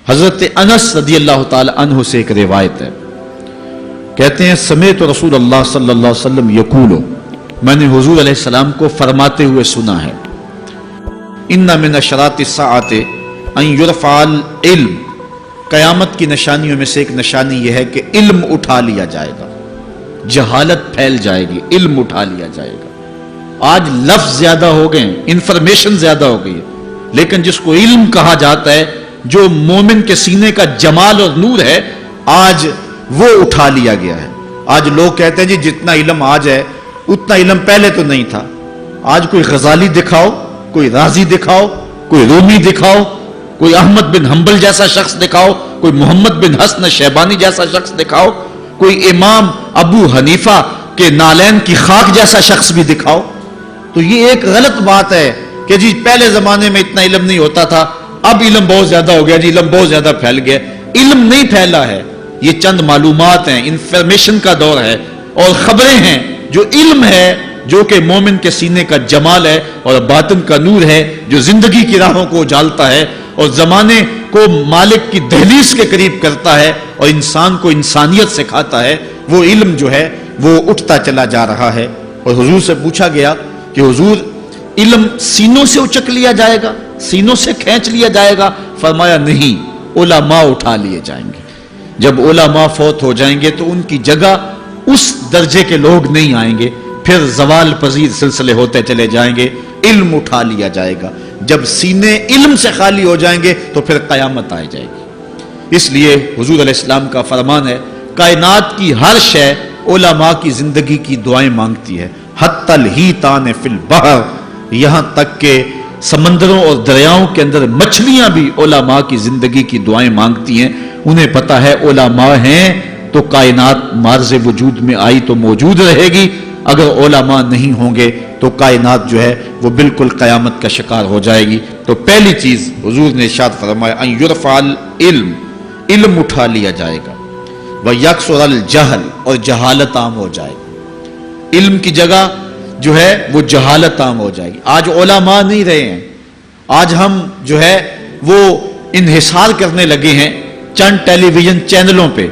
حضرت انس رضی اللہ تعالی عنہ سے ایک روایت ہے، کہتے ہیں سمعت رسول اللہ صلی اللہ علیہ وسلم یقول، میں نے حضور علیہ السلام کو فرماتے ہوئے سنا ہے، ان من اشراط الساعۃ ان یرفع العلم، قیامت کی نشانیوں میں سے ایک نشانی یہ ہے کہ علم اٹھا لیا جائے گا، جہالت پھیل جائے گی، علم اٹھا لیا جائے گا۔ آج لفظ زیادہ ہو گئے، انفارمیشن زیادہ ہو گئی ہے، لیکن جس کو علم کہا جاتا ہے، جو مومن کے سینے کا جمال اور نور ہے، آج وہ اٹھا لیا گیا ہے۔ آج لوگ کہتے ہیں جی جتنا علم آج ہے اتنا علم پہلے تو نہیں تھا۔ آج کوئی غزالی دکھاؤ، کوئی رازی دکھاؤ، کوئی رومی دکھاؤ، کوئی احمد بن حنبل جیسا شخص دکھاؤ، کوئی محمد بن حسن شیبانی جیسا شخص دکھاؤ، کوئی امام ابو حنیفہ کے نالین کی خاک جیسا شخص بھی دکھاؤ، تو یہ ایک غلط بات ہے کہ جی پہلے زمانے میں اتنا علم نہیں ہوتا تھا، اب علم بہت زیادہ ہو گیا، جی علم بہت زیادہ پھیل گیا۔ علم نہیں پھیلا ہے، یہ چند معلومات ہیں، انفارمیشن کا دور ہے، اور خبریں ہیں۔ جو علم ہے، جو کہ مومن کے سینے کا جمال ہے اور باطن کا نور ہے، جو زندگی کی راہوں کو اجالتا ہے اور زمانے کو مالک کی دہلیز کے قریب کرتا ہے اور انسان کو انسانیت سکھاتا ہے، وہ علم جو ہے وہ اٹھتا چلا جا رہا ہے۔ اور حضور سے پوچھا گیا کہ حضور علم سینوں سے اچک لیا جائے گا، سینوں سے کھینچ لیا جائے گا؟ فرمایا نہیں، علماء اٹھا لیے جائیں گے۔ جب علماء فوت ہو جائیں گے تو ان کی جگہ اس درجے کے لوگ نہیں آئیں گے، پھر زوال پذیر سلسلے ہوتے چلے جائیں گے، علم اٹھا لیا جائے گا۔ جب سینے علم سے خالی ہو جائیں گے تو پھر قیامت آ جائے گی۔ اس لیے حضور علیہ السلام کا فرمان ہے، کائنات کی ہر شے علماء کی زندگی کی دعائیں مانگتی ہے، حتی الحیتان فی البحر، یہاں تک کہ سمندروں اور دریاؤں کے اندر مچھلیاں بھی علماء کی زندگی کی دعائیں مانگتی ہیں۔ انہیں پتا ہے علماء ہیں تو کائنات معرض وجود میں آئی تو موجود رہے گی، اگر علماء نہیں ہوں گے تو کائنات جو ہے وہ بالکل قیامت کا شکار ہو جائے گی۔ تو پہلی چیز حضور نے ارشاد فرمایا، ان یرفع العلم، علم اٹھا لیا جائے گا، ویکثر الجہل، اور جہالت عام ہو جائے گی۔ علم کی جگہ جو ہے وہ جہالت عام ہو جائے گی۔ آج علماء نہیں رہے ہیں، آج ہم جو ہے وہ انحصار کرنے لگے ہیں چند ٹیلی ویژن چینلوں پہ،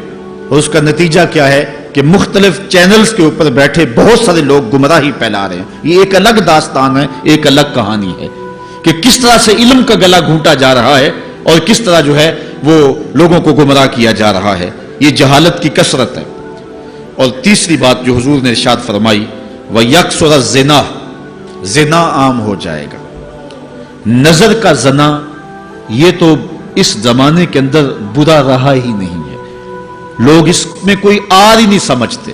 اور اس کا نتیجہ کیا ہے کہ مختلف چینلز کے اوپر بیٹھے بہت سارے لوگ گمراہی پھیلا رہے ہیں۔ یہ ایک الگ داستان ہے، ایک الگ کہانی ہے کہ کس طرح سے علم کا گلا گھونٹا جا رہا ہے اور کس طرح جو ہے وہ لوگوں کو گمراہ کیا جا رہا ہے۔ یہ جہالت کی کثرت ہے۔ اور تیسری بات جو حضور نے ارشاد فرمائی، وَيَكْثُرَ الزِّنَا، زنا عام ہو جائے گا۔ نظر کا زنا یہ تو اس زمانے کے اندر برا رہا ہی نہیں ہے، لوگ اس میں کوئی آر ہی نہیں سمجھتے۔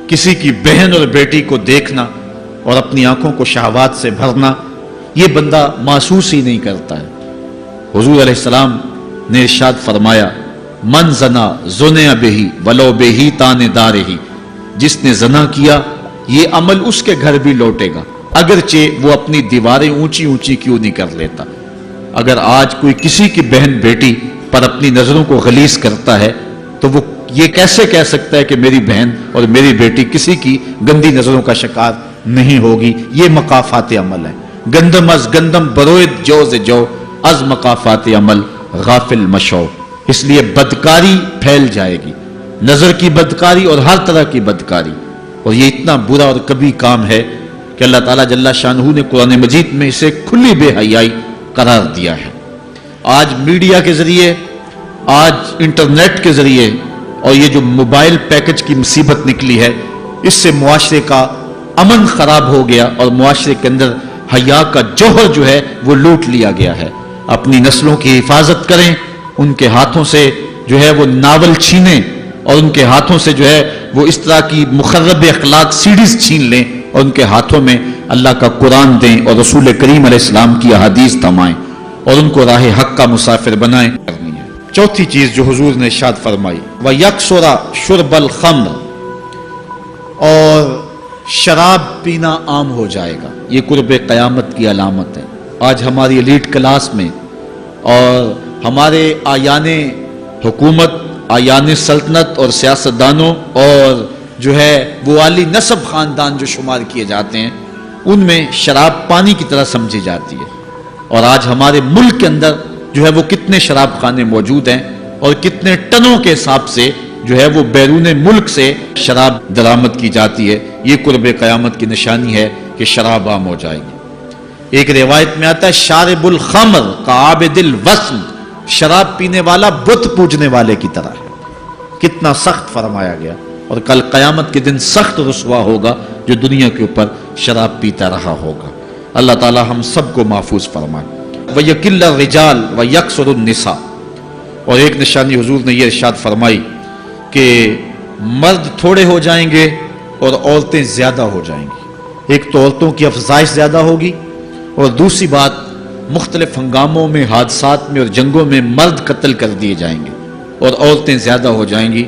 کسی کی بہن اور بیٹی کو دیکھنا اور اپنی آنکھوں کو شہوات سے بھرنا، یہ بندہ محسوس ہی نہیں کرتا ہے۔ حضور علیہ السلام نے ارشاد فرمایا، من زنا زنیا بہی ولو بہی تان دارہی، جس نے زنا کیا یہ عمل اس کے گھر بھی لوٹے گا، اگرچہ وہ اپنی دیواریں اونچی اونچی کیوں نہیں کر لیتا۔ اگر آج کوئی کسی کی بہن بیٹی پر اپنی نظروں کو غلیظ کرتا ہے تو وہ یہ کیسے کہہ سکتا ہے کہ میری بہن اور میری بیٹی کسی کی گندی نظروں کا شکار نہیں ہوگی؟ یہ مقافات عمل ہے۔ گندم از گندم بروید جوز جو، از مقافات عمل غافل مشو۔ اس لیے بدکاری پھیل جائے گی، نظر کی بدکاری اور ہر طرح کی بدکاری، اور یہ اتنا برا اور کبھی کام ہے کہ اللہ تعالیٰ جل شانہ نے قرآن مجید میں اسے کھلی بے حیائی قرار دیا ہے۔ آج میڈیا کے ذریعے، آج انٹرنیٹ کے ذریعے، اور یہ جو موبائل پیکج کی مصیبت نکلی ہے، اس سے معاشرے کا امن خراب ہو گیا اور معاشرے کے اندر حیا کا جوہر جو ہے وہ لوٹ لیا گیا ہے۔ اپنی نسلوں کی حفاظت کریں، ان کے ہاتھوں سے جو ہے وہ ناول چھینیں، اور ان کے ہاتھوں سے جو ہے وہ اس طرح کی مخرب اخلاق سیڈیز چھین لیں، اور ان کے ہاتھوں میں اللہ کا قرآن دیں اور رسول کریم علیہ السلام کی احادیث تھمائیں، اور ان کو راہ حق کا مسافر بنائیں۔ چوتھی چیز جو حضور نے ارشاد فرمائی، وَيَكْثُرَ شُرْبَ الْخَمْرِ، اور شراب پینا عام ہو جائے گا۔ یہ قرب قیامت کی علامت ہے۔ آج ہماری ایلیٹ کلاس میں اور ہمارے آیان حکومت، آیان سلطنت اور سیاستدانوں اور جو ہے وہ عالی نسب خاندان جو شمار کیے جاتے ہیں، ان میں شراب پانی کی طرح سمجھی جاتی ہے۔ اور آج ہمارے ملک کے اندر جو ہے وہ کتنے شراب خانے موجود ہیں اور کتنے ٹنوں کے حساب سے جو ہے وہ بیرون ملک سے شراب درآمد کی جاتی ہے۔ یہ قرب قیامت کی نشانی ہے کہ شراب عام ہو جائے گی۔ ایک روایت میں آتا ہے شارب الخمر کعابد الوثن، شراب پینے والا بت پوجنے والے کی طرح ہے۔ کتنا سخت فرمایا گیا، اور کل قیامت کے دن سخت رسوا ہوگا جو دنیا کے اوپر شراب پیتا رہا ہوگا۔ اللہ تعالی ہم سب کو محفوظ فرمائے۔ وَيَقِلَّ الرِّجَالُ وَيَكْثُرُ النِّسَاءُ، اور ایک نشانی حضور نے یہ ارشاد فرمائی کہ مرد تھوڑے ہو جائیں گے اور عورتیں زیادہ ہو جائیں گی۔ ایک تو عورتوں کی افزائش زیادہ ہوگی، اور دوسری بات مختلف ہنگاموں میں، حادثات میں اور جنگوں میں مرد قتل کر دیے جائیں گے اور عورتیں زیادہ ہو جائیں گی،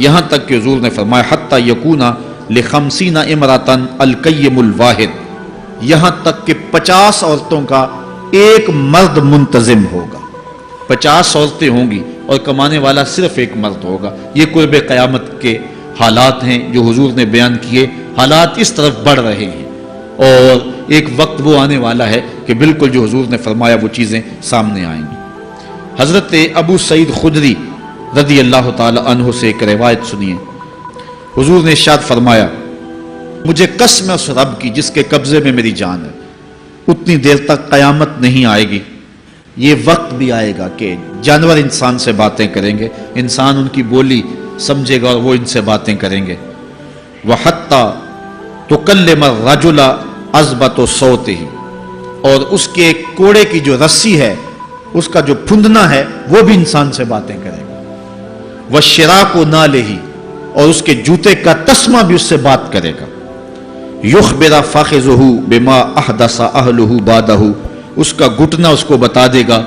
یہاں تک کہ حضور نے فرمایا حتی یکون ل50 امرأۃ القیم الواحد، یہاں تک کہ 50 عورتوں کا ایک مرد منتظم ہوگا۔ 50 عورتیں ہوں گی اور کمانے والا صرف ایک مرد ہوگا۔ یہ قرب قیامت کے حالات ہیں جو حضور نے بیان کیے۔ حالات اس طرف بڑھ رہے ہیں اور ایک وقت وہ آنے والا ہے کہ بالکل جو حضور نے فرمایا وہ چیزیں سامنے آئیں گی۔ حضرت ابو سعید خدری رضی اللہ تعالی عنہ سے ایک روایت سنیے۔ حضور نے ارشاد فرمایا مجھے قسم ہے اس رب کی جس کے قبضے میں میری جان ہے، اتنی دیر تک قیامت نہیں آئے گی، یہ وقت بھی آئے گا کہ جانور انسان سے باتیں کریں گے، انسان ان کی بولی سمجھے گا اور وہ ان سے باتیں کریں گے۔ وَحَتَّى تُكَلِّمَ الرَّجُلَ عَذْبَةُ صَوْتِهِ، اور اس کے کوڑے کی جو رسی ہے، اس کا جو پھندنا ہے، وہ بھی انسان سے باتیں کرے گا۔ وَالشِّرَاكُ نَالِهِ، اور اس کے جوتے کا تسمہ بھی اس سے بات کرے گا۔ يُخْبِرَ فَخِذُهُ بِمَا أَحْدَثَ أَهْلُهُ بَعْدَهُ، اس کا گھٹنا اس کو بتا دے گا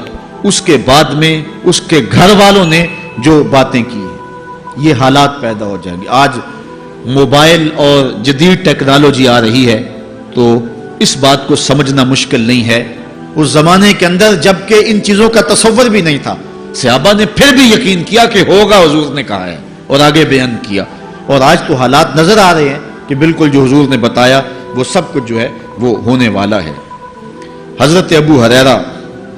اس کے بعد میں اس کے گھر والوں نے جو باتیں کی ہیں۔ یہ حالات پیدا ہو جائیں گے۔ آج موبائل اور جدید ٹیکنالوجی آ رہی ہے تو اس بات کو سمجھنا مشکل نہیں ہے۔ اس زمانے کے اندر جب کہ ان چیزوں کا تصور بھی نہیں تھا، صحابہ نے پھر بھی یقین کیا کہ ہوگا، حضور نے کہا ہے اور آگے بیان کیا، اور آج تو حالات نظر آ رہے ہیں کہ بالکل جو حضور نے بتایا وہ سب کچھ جو ہے وہ ہونے والا ہے۔ حضرت ابو ہریرہ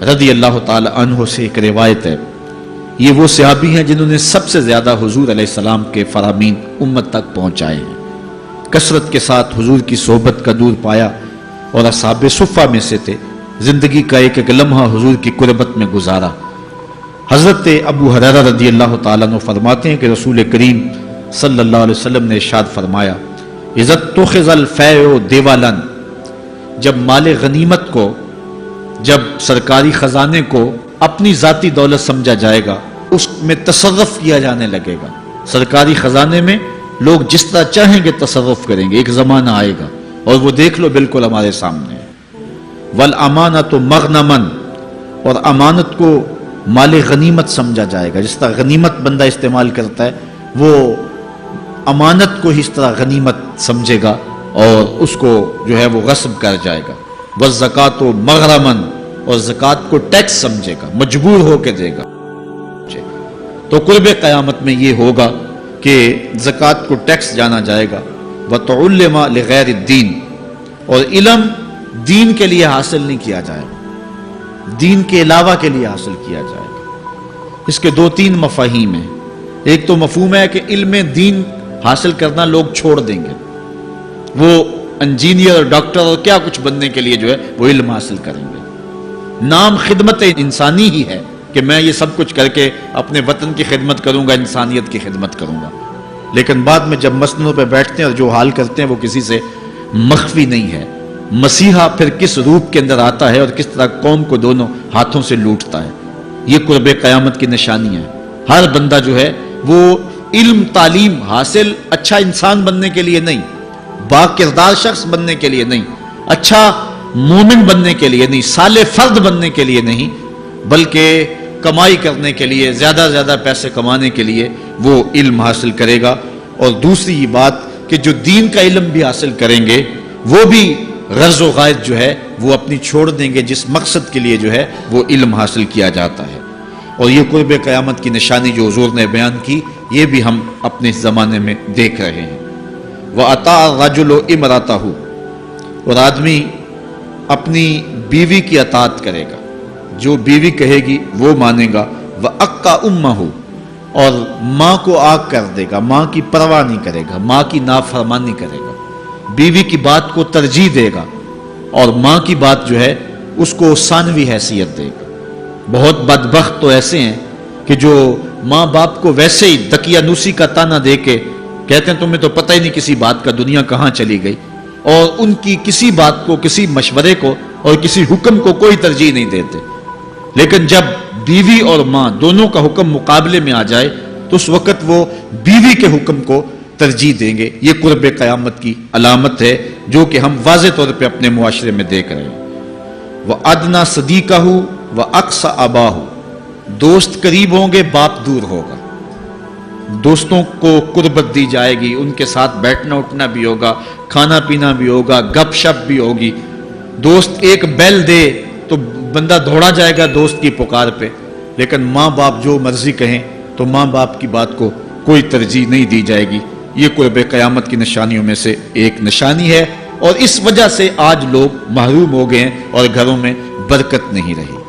رضی اللہ تعالی عنہ سے ایک روایت ہے، یہ وہ صحابی ہیں جنہوں نے سب سے زیادہ حضور علیہ السلام کے فرامین امت تک پہنچائے ہیں، کثرت کے ساتھ حضور کی صحبت کا دور پایا اور اصحاب صفہ میں سے تھے، زندگی کا ایک ایک لمحہ حضور کی قربت میں گزارا۔ حضرت ابو ہریرہ رضی اللہ تعالیٰ عنہ فرماتے ہیں کہ رسول کریم صلی اللہ علیہ وسلم نے ارشاد فرمایا اذا اتخذ الفیء دیوالا، جب مال غنیمت کو، جب سرکاری خزانے کو اپنی ذاتی دولت سمجھا جائے گا، اس میں تصرف کیا جانے لگے گا۔ سرکاری خزانے میں لوگ جس طرح چاہیں گے تصرف کریں گے، ایک زمانہ آئے گا اور وہ دیکھ لو بالکل ہمارے سامنے ہے۔ والامانۃ مغنما، اور امانت کو مال غنیمت سمجھا جائے گا، جس طرح غنیمت بندہ استعمال کرتا ہے وہ امانت کو اس طرح غنیمت سمجھے گا اور اس کو جو ہے وہ غصب کر جائے گا۔ والزکوٰۃ مغرما، اور زکوٰۃ کو ٹیکس سمجھے گا، مجبور ہو کے دے گا۔ تو قرب قیامت میں یہ ہوگا کہ زکوٰۃ کو ٹیکس جانا جائے گا۔ وتعلم لغیر الدین، اور علم دین کے لیے حاصل نہیں کیا جائے گا، دین کے علاوہ کے لیے حاصل کیا جائے گا۔ اس کے دو تین مفاہیم ہیں۔ ایک تو مفہوم ہے کہ علم دین حاصل کرنا لوگ چھوڑ دیں گے، وہ انجینئر، ڈاکٹر اور کیا کچھ بننے کے لیے جو ہے وہ علم حاصل کریں گے۔ نام خدمت انسانی ہی ہے کہ میں یہ سب کچھ کر کے اپنے وطن کی خدمت کروں گا، انسانیت کی خدمت کروں گا، لیکن بعد میں جب مسندوں پہ بیٹھتے ہیں اور جو حال کرتے ہیں وہ کسی سے مخفی نہیں ہے۔ مسیحا پھر کس روپ کے اندر آتا ہے اور کس طرح قوم کو دونوں ہاتھوں سے لوٹتا ہے، یہ قرب قیامت کی نشانی ہے۔ ہر بندہ جو ہے وہ علم تعلیم حاصل اچھا انسان بننے کے لیے نہیں، با کردار شخص بننے کے لیے نہیں، اچھا مومن بننے کے لیے نہیں، صالح فرد بننے کے لیے نہیں، بلکہ کمائی کرنے کے لیے، زیادہ زیادہ پیسے کمانے کے لیے وہ علم حاصل کرے گا۔ اور دوسری یہ بات کہ جو دین کا علم بھی حاصل کریں گے وہ بھی غرض و غائد جو ہے وہ اپنی چھوڑ دیں گے، جس مقصد کے لیے جو ہے وہ علم حاصل کیا جاتا ہے۔ اور یہ قرب قیامت کی نشانی جو حضور نے بیان کی، یہ بھی ہم اپنے زمانے میں دیکھ رہے ہیں۔ وَأَطَاعَ الرَّجُلُ امْرَأَتَهُ، اور آدمی اپنی بیوی کی اطاعت کرے گا، جو بیوی کہے گی وہ مانے گا، وَأَقَّى أُمَّهُ، اور ماں کو آگ کر دے گا، ماں کی پرواہ نہیں کرے گا، ماں کی نافرمانی کرے گا، بیوی کی بات کو ترجیح دے گا اور ماں کی بات جو ہے اس کو ثانوی حیثیت دے گا۔ بہت بدبخت تو ایسے ہیں کہ جو ماں باپ کو ویسے ہی دقیانوسی کا تانا دے کے کہتے ہیں تمہیں تو پتہ ہی نہیں کسی بات کا، دنیا کہاں چلی گئی، اور ان کی کسی بات کو، کسی مشورے کو اور کسی حکم کو کوئی ترجیح نہیں دیتے۔ لیکن جب بیوی اور ماں دونوں کا حکم مقابلے میں آ جائے تو اس وقت وہ بیوی کے حکم کو ترجیح دیں گے۔ یہ قرب قیامت کی علامت ہے جو کہ ہم واضح طور پہ اپنے معاشرے میں دیکھ رہے ہیں۔ وَأَدْنَى صَدِيقَهُ وَأَقْصَى أَبَاهُ، دوست قریب ہوں گے، باپ دور ہوگا۔ دوستوں کو قربت دی جائے گی، ان کے ساتھ بیٹھنا اٹھنا بھی ہوگا، کھانا پینا بھی ہوگا، گپ شپ بھی ہوگی۔ دوست ایک بیل دے تو بندہ دوڑا جائے گا دوست کی پکار پہ، لیکن ماں باپ جو مرضی کہیں تو ماں باپ کی بات کو کوئی ترجیح نہیں دی جائے گی۔ یہ قرب قیامت کی نشانیوں میں سے ایک نشانی ہے، اور اس وجہ سے آج لوگ محروم ہو گئے ہیں اور گھروں میں برکت نہیں رہی۔